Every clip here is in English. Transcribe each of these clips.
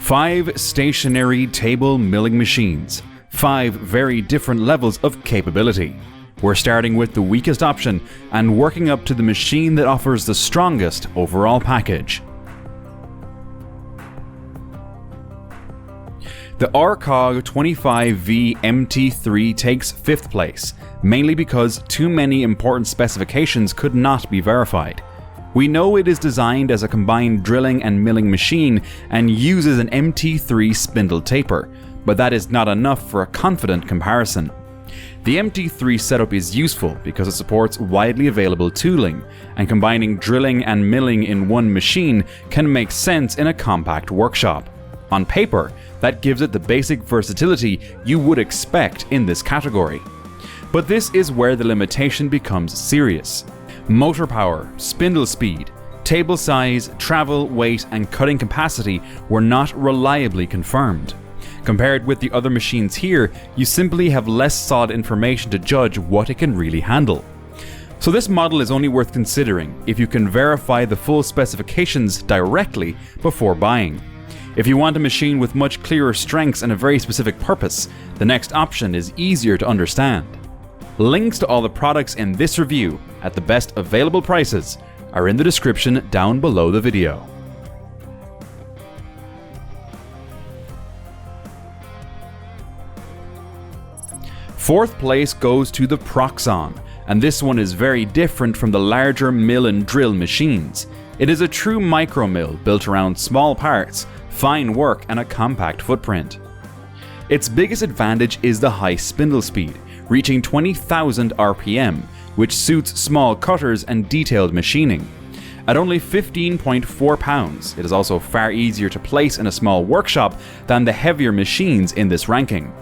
5 stationary table milling machines. 5 very different levels of capability. We're starting with the weakest option and working up to the machine that offers the strongest overall package. The RCOG 25V MT3 takes 5th place, mainly because too many important specifications could not be verified. We know it is designed as a combined drilling and milling machine and uses an MT3 spindle taper, but that is not enough for a confident comparison. The MT3 setup is useful because it supports widely available tooling, and combining drilling and milling in one machine can make sense in a compact workshop. On paper, that gives it the basic versatility you would expect in this category. But this is where the limitation becomes serious. Motor power, spindle speed, table size, travel, weight, and cutting capacity were not reliably confirmed. Compared with the other machines here, you simply have less solid information to judge what it can really handle. So this model is only worth considering if you can verify the full specifications directly before buying. If you want a machine with much clearer strengths and a very specific purpose, the next option is easier to understand. Links to all the products in this review at the best available prices are in the description down below the video. Fourth place goes to the PROXXON, and this one is very different from the larger mill and drill machines. It is a true micro mill built around small parts, fine work, and a compact footprint. Its biggest advantage is the high spindle speed, reaching 20,000 RPM, which suits small cutters and detailed machining. At only 15.4 pounds, it is also far easier to place in a small workshop than the heavier machines in this ranking.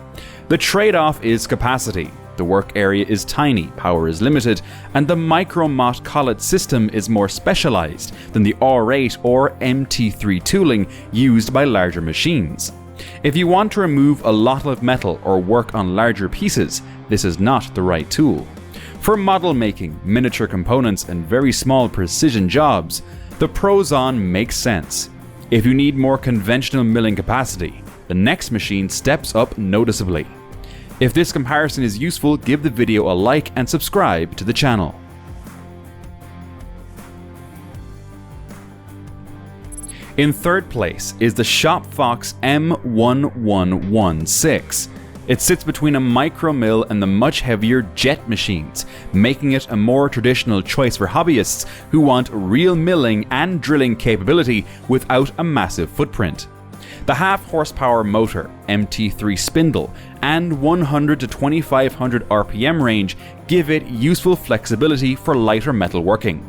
The trade-off is capacity. The work area is tiny, power is limited, and the micro-mott collet system is more specialized than the R8 or MT3 tooling used by larger machines. If you want to remove a lot of metal or work on larger pieces, this is not the right tool. For model making, miniature components, and very small precision jobs, the PROXXON makes sense. If you need more conventional milling capacity, the next machine steps up noticeably. If this comparison is useful, give the video a like and subscribe to the channel. In third place is the Fox M1116. It sits between a micro mill and the much heavier jet machines, making it a more traditional choice for hobbyists who want real milling and drilling capability without a massive footprint. The half-horsepower motor, MT3 spindle, and 100 to 2500 RPM range give it useful flexibility for lighter metalworking.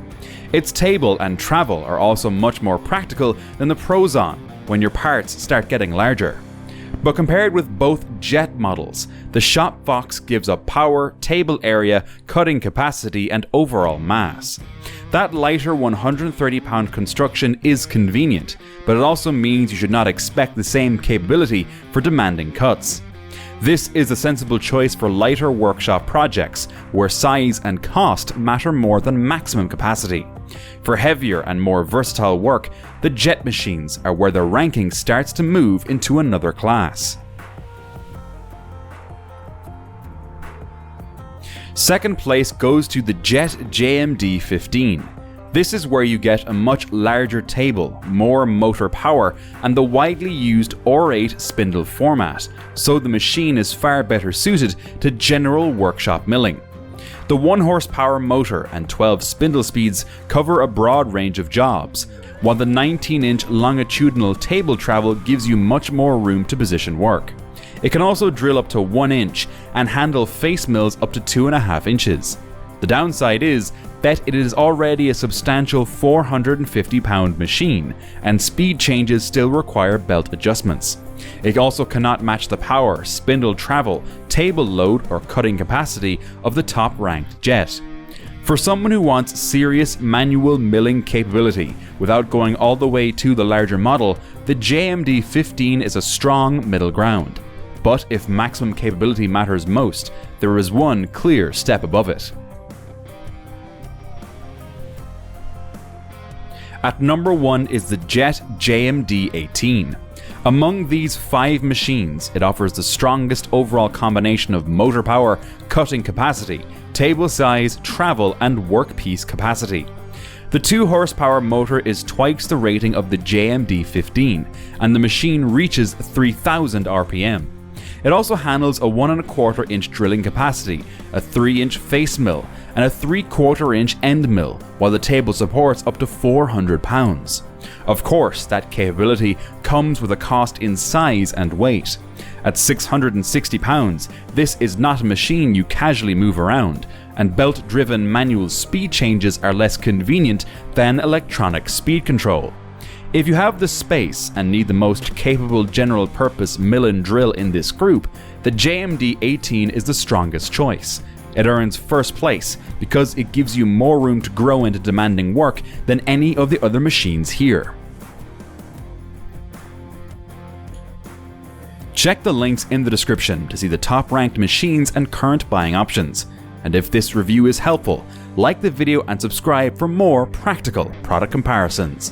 Its table and travel are also much more practical than the PROXXON when your parts start getting larger. But compared with both jet models, the Fox gives up power, table area, cutting capacity, and overall mass. That lighter 130-pound construction is convenient, but it also means you should not expect the same capability for demanding cuts. This is a sensible choice for lighter workshop projects, where size and cost matter more than maximum capacity. For heavier and more versatile work, the jet machines are where the ranking starts to move into another class. Second place goes to the Jet JMD15. This is where you get a much larger table, more motor power, and the widely used R8 spindle format, so the machine is far better suited to general workshop milling. The 1 horsepower motor and 12 spindle speeds cover a broad range of jobs, while the 19-inch longitudinal table travel gives you much more room to position work. It can also drill up to 1 inch and handle face mills up to 2.5 inches. The downside is that it is already a substantial 450-pound machine, and speed changes still require belt adjustments. It also cannot match the power, spindle travel, table load, or cutting capacity of the top-ranked jet. For someone who wants serious manual milling capability without going all the way to the larger model, the JMD15 is a strong middle ground. But if maximum capability matters most, there is one clear step above it. At number 1 is the Jet JMD18. Among these 5 machines, it offers the strongest overall combination of motor power, cutting capacity, table size, travel, and workpiece capacity. The 2 horsepower motor is twice the rating of the JMD15, and the machine reaches 3000 RPM. It also handles a 1¼ inch drilling capacity, a 3-inch face mill, and a 3/4 inch end mill, while the table supports up to 400 pounds. Of course, that capability comes with a cost in size and weight. At 660 pounds, this is not a machine you casually move around, and belt-driven manual speed changes are less convenient than electronic speed control. If you have the space and need the most capable general-purpose mill and drill in this group, the JMD18 is the strongest choice. It earns first place because it gives you more room to grow into demanding work than any of the other machines here. Check the links in the description to see the top-ranked machines and current buying options. And if this review is helpful, like the video and subscribe for more practical product comparisons.